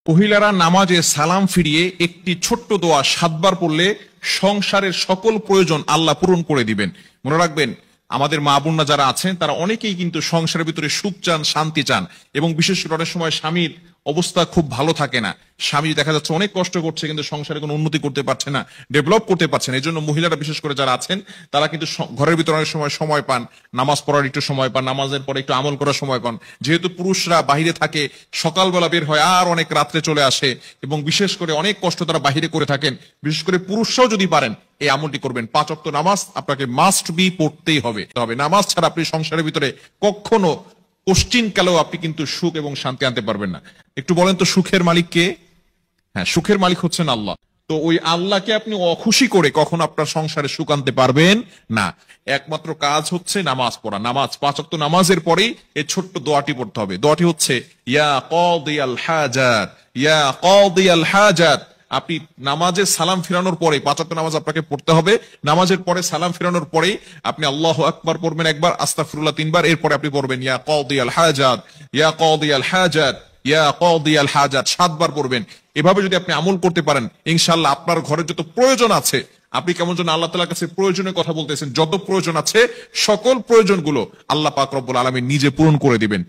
মহিলারা নামাজে সালাম ফিরিয়ে একটি ছোট্ট দোয়া 7 বার পড়লে সংসারের সকল প্রয়োজন আল্লাহ পূরণ করে দিবেন। মনে রাখবেন, আমাদের মা বোনরা যারা আছেন তারা অনেকেই কিন্তু সংসারের ভিতরে সুখ চান, শান্তি চান, এবং বিশেষ করে অনেক সময় স্বামীর অবস্থা খুব ভালো থাকে না। স্বামী দেখা যাচ্ছে অনেক কষ্ট করছে, কিন্তু সংসারে কোনো উন্নতি করতে পারছে না, ডেভেলপ করতে পারছে না। এই জন্য মহিলারা বিশেষ করে যারা আছেন তারা কিন্তু ঘরের ভিতরে অনেক সময় পান, নামাজ পড়ার একটু সময় পান, নামাজের পরে একটু আমল করার সময় পান। যেহেতু পুরুষরা বাহিরে থাকে, সকালবেলা বের হয় আর অনেক রাত্রে চলে আসে, এবং বিশেষ করে অনেক কষ্ট তারা বাহিরে করে থাকেন। বিশেষ করে পুরুষরাও যদি পারেন এই আমলটি করবেন। 5 ওয়াক্ত নামাজ আপনাকে মাস্ট বি পড়তেই হবে। নামাজ ছাড়া আপনি সংসারের ভিতরে কখনো কোশ্চিন কালেও আপনি কিন্তু সুখ এবং শান্তি আনতে পারবেন না। একটু বলেন তো, সুখের মালিক কে? হ্যাঁ, সুখের মালিক হচ্ছেন আল্লাহ। তো ওই আল্লাহকে আপনি অখুশি করে কখনো আপনার সংসারে সুখ আনতে পারবেন না। একমাত্র কাজ হচ্ছে নামাজ পড়া। নামাজ 5 ওয়াক্ত নামাজের পরেই এই ছোট্ট দোয়াটি পড়তে হবে। দোয়াটি হচ্ছে ইয়া কাদিয়াল হাজাত, ইয়া কাদিয়াল হাজাত। আপনি নামাজে সালাম ফিরানোর পরে 5 ওয়াক্ত নামাজ আপনাকে পড়তে হবে। নামাজের পরে সালাম ফিরানোর পরে আপনি আল্লাহু আকবার পড়বেন একবার, আস্তাগফিরুল্লাহ 3 বার, এরপরে আপনি পড়বেন ইয়া কাদিয়াল হাজাত, ইয়া কাদিয়াল হাজাত, ইয়া কাদিয়াল হাজাত 7 বার পড়বেন। এভাবে যদি আপনি আমল করতে পারেন, ইনশাআল্লাহ আপনার ঘরে যত প্রয়োজন আছে, আপনি কেমন যেন আল্লাহ তাআলার কাছে প্রয়োজনের কথা বলতেছেন, যত প্রয়োজন আছে সকল প্রয়োজনগুলো আল্লাহ পাক রব্বুল আলামিন নিজে পূরণ করে দিবেন।